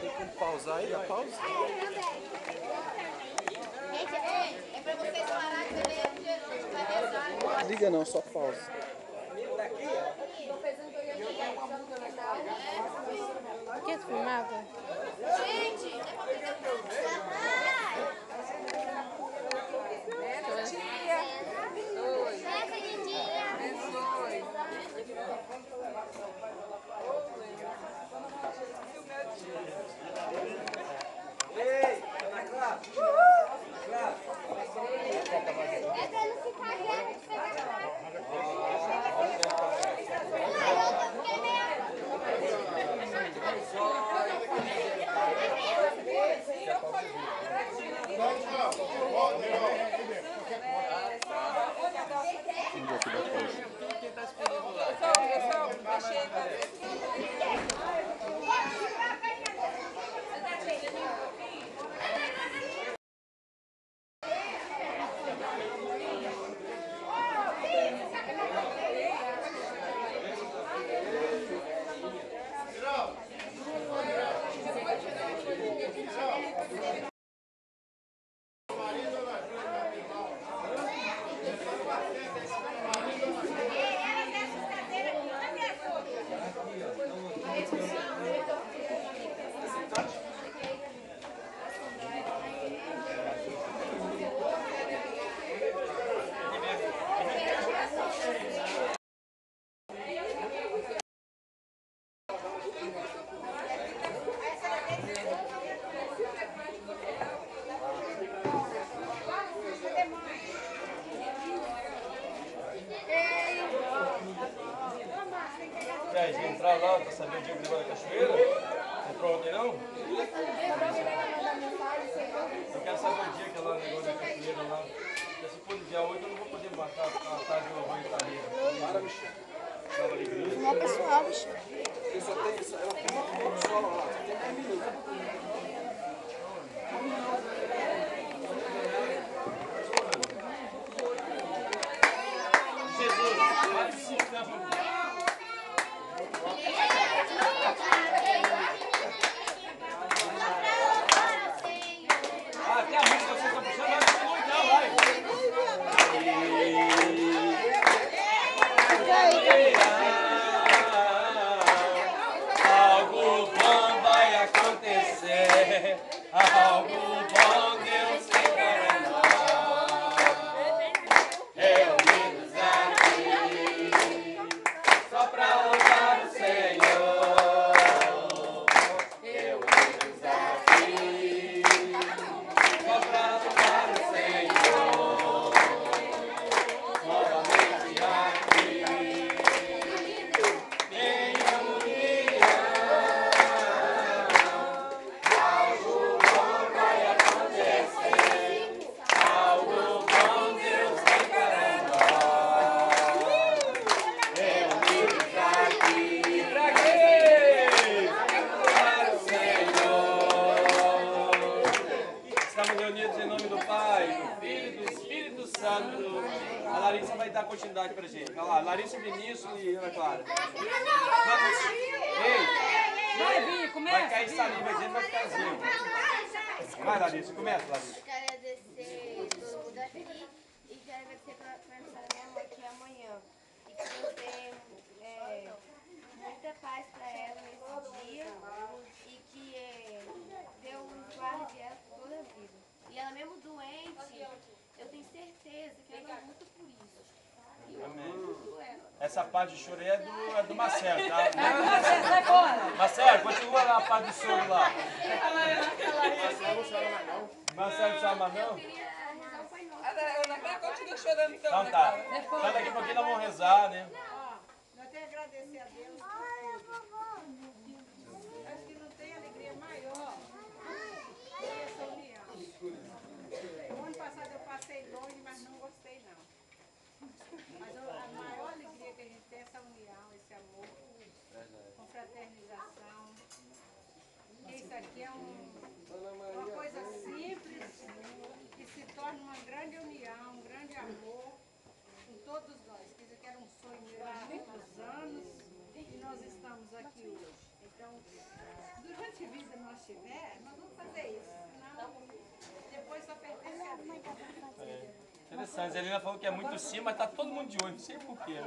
Tem como pausar aí? Dá pausa? É pra vocês pararem de ler Jesus, vai rezar. Liga não, só pausa. Por que tu filmava? Gente, não é pra De entrar lá pra saber o dia que levou da cachoeira? Não pronto aí não? Eu quero saber o dia que é lá o negócio da cachoeira lá. Porque se for no dia 8 eu não vou poder marcar a tarde eu vou em Itália. Para, Michel. Nova Alegria. Não é pessoal, bicho. Eu só tenho, ela tem uma só lá, só tem 10 minutos. Jesus, mais de 5 tempos. Até a música vocês estão puxando, mas não então, vai. Algo bom vai acontecer, algo bom Deus tem para nós. Reunidos aqui, só para louvar o Senhor. Reunidos aqui, só para louvar o Senhor. Novamente aqui, em união. Algo bom vai acontecer, algo bom Deus tem para nós. Reunidos aqui, pra quê? Para o Senhor. Estamos reunidos em nome do Pai, do Filho e do Espírito Santo. A Larissa vai dar continuidade pra gente. Olha lá, Larissa, Vinícius e Ana Clara. Vamos. Ei, Vai vir, começa. vai cair saliva, a gente vai ficar assim. Vai, Larissa, começa, Larissa. Quero agradecer todo mundo aqui e quero agradecer pela aniversário da minha mãe que é amanhã. E que Deus dê muita paz para ela nesse dia e que Deus guarde ela por toda a vida. E ela mesmo doente, eu tenho certeza que ela luta por isso. E eu ajudo ela. Essa parte de choro aí é do Marcelo, tá? Sai fora. Marcelo, continua lá a parte do choro lá. Marcelo chama não? Eu queria rezar um Pai Nosso. Ana Clara continua chorando então. Então tá. Então daqui a pouquinho nós vamos rezar, né? Nós temos que agradecer a Deus. Acho que não tem alegria maior que essa união. O ano passado eu passei longe, mas não gostei não. Mas a maior alegria que a gente tem é essa união, esse amor, confraternização. Porque isso aqui é uma coisa simples que se torna uma grande união, um grande amor com todos nós. Quer dizer que era um sonho meu há muitos anos e nós estamos aqui hoje. Então, durante a vida nós tiver, nós vamos fazer isso. Senão, depois só pertence a Deus. Interessante. A Zelina falou que é muito sim, mas tá todo mundo de olho. Não sei porquê.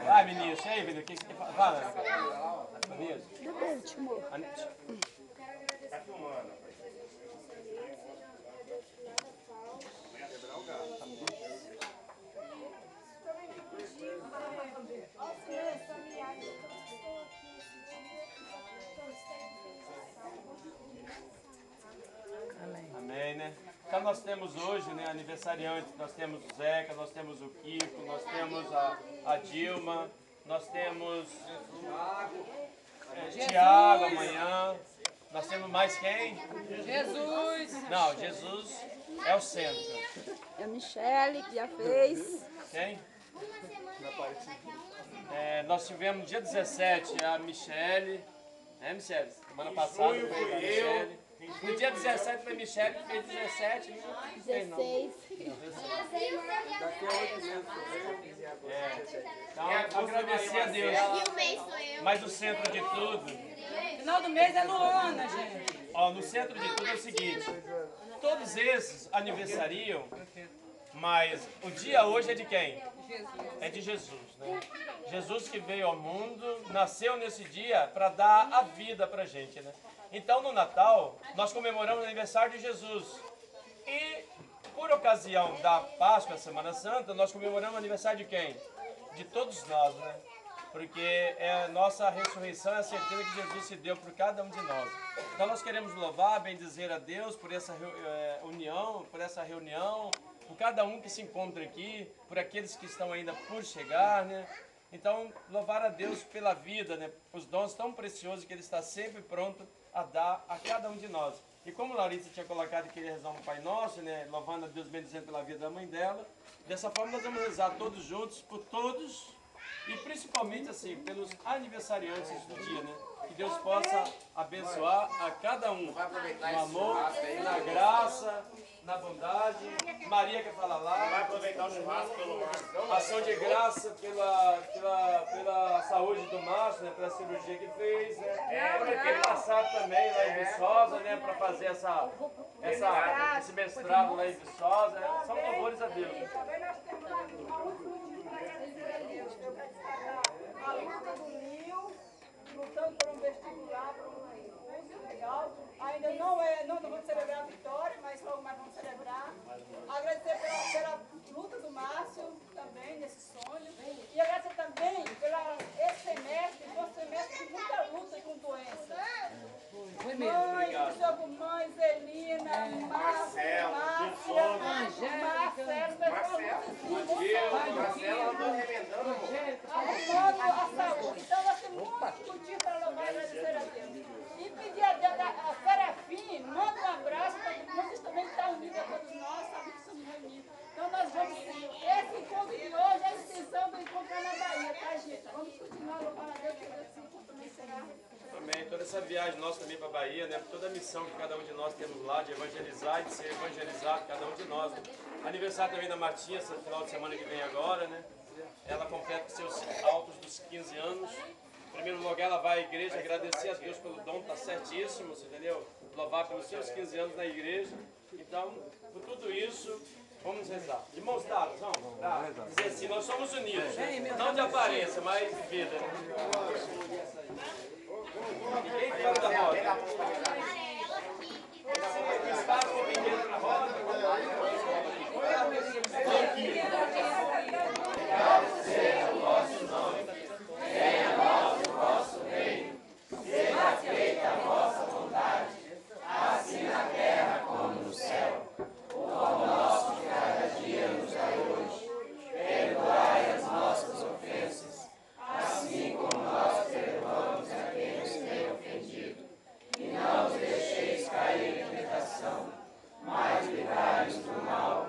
Vai, Vinícius. E aí, Vinícius, o que você quer falar? Fala, Vinícius. Depois, Timor. Eu quero agradecer Tá filmando. aos meus familiares, a todos que estão aqui nesse dia, todos tenham Amém, né? Então nós temos hoje, né, aniversariantes, nós temos o Zeca, nós temos o Kiko, nós temos a Dilma, nós temos Tiago amanhã, nós temos mais quem? Jesus. Não, Jesus é o centro. É a Michele, que já fez. Quem? Nós tivemos no dia 17 a Michele, né, Michele? Semana passada foi a Michele. No dia 17 foi a Michele, que fez 17, não fez não. 16. Então, agradecer a Deus. E o mês sou eu. Mas o centro de tudo, Final do mês é Luana, gente. ó, no centro de tudo é o seguinte, todos esses aniversariam, mas o dia hoje é de quem? É de Jesus, né? Jesus que veio ao mundo, nasceu nesse dia para dar a vida pra gente, né? Então no Natal, nós comemoramos o aniversário de Jesus. E por ocasião da Páscoa, Semana Santa, nós comemoramos o aniversário de quem? De todos nós, né? Porque a nossa ressurreição é a certeza que Jesus se deu por cada um de nós. Então nós queremos louvar, bendizer a Deus por essa união, por essa reunião, por cada um que se encontra aqui, por aqueles que estão ainda por chegar, né? Então, louvar a Deus pela vida, né? Os dons tão preciosos que Ele está sempre pronto a dar a cada um de nós. E como Larissa tinha colocado que queria rezar um Pai Nosso, né? Louvando a Deus, bendizendo pela vida da mãe dela, dessa forma nós vamos rezar todos juntos, por todos, e principalmente assim, pelos aniversariantes do dia, né? Que Deus possa abençoar a cada um no amor, na graça, na bondade. Maria quer falar lá. Vai aproveitar o churrasco pelo Márcio. Ação de graça pela saúde do Márcio, né? Pela cirurgia que fez, né? Por ter passado também lá em Viçosa, né? Para fazer esse mestrado lá em Viçosa. São louvores a Deus. E também nós temos uma última pedido para agradecer a Deus. Eu quero destacar a luta do Nil, lutando por um vestibular, por um curso legal. Ainda não vamos celebrar a vitória, mas logo mais vamos celebrar. Agradecer pela luta do Márcio também, nesse sonho. E agradecer também pela esse semestre, foi um semestre de muita luta com doença. Foi mesmo. Mãe, pessoa com mãe, Zelina, Marcelo, Angélica. Marcelo andou arrebentando, amor. a saúde. Então nós temos muito motivo para louvar e agradecer a Deus. E pedir a Deus, a Serafim, manda um abraço para nós também estar unidos a todos nós, sabemos que somos reunidos. Então nós vamos, esse encontro de hoje é a extensão do encontro lá na Bahia, tá, gente? Vamos continuar louvando a Deus, porque esse encontro também será. Também, toda essa viagem nossa também para a Bahia, né? Toda a missão que cada um de nós temos lá, de evangelizar e de ser evangelizado, cada um de nós. Né? Aniversário também da Martinha, esse final de semana que vem agora, né? Ela completa seus altos dos 15 anos. Em primeiro lugar, ela vai à igreja agradecer a Deus pelo dom, tá certíssimo, você entendeu? Louvar pelos seus 15 anos na igreja. Então, por tudo isso, vamos rezar. De mãos dadas, vamos? Pra dizer assim, nós somos unidos. Não de aparência, mas de vida. Ninguém fala da roda. Espaço para quem entra na roda. Obrigado seja o vosso nome. Venha a nós o vosso reino. Seja feita a vossa vontade, assim na terra como no céu. O pão nosso de cada dia nos dai hoje. Perdoai as nossas ofensas, assim como nós perdoamos a quem nos tem ofendido. E não os deixeis cair em tentação, mas livrai-nos do mal.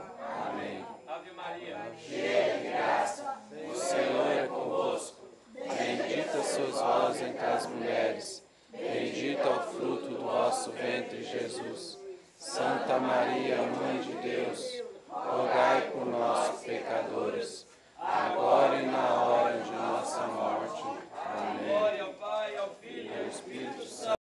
Amém. Ave Maria, cheia de graça, o Senhor é convosco. Bendita sois vós entre as mulheres, bendito é o fruto do vosso ventre, Jesus. Santa Maria, Mãe de Deus, rogai por nós, pecadores, agora e na hora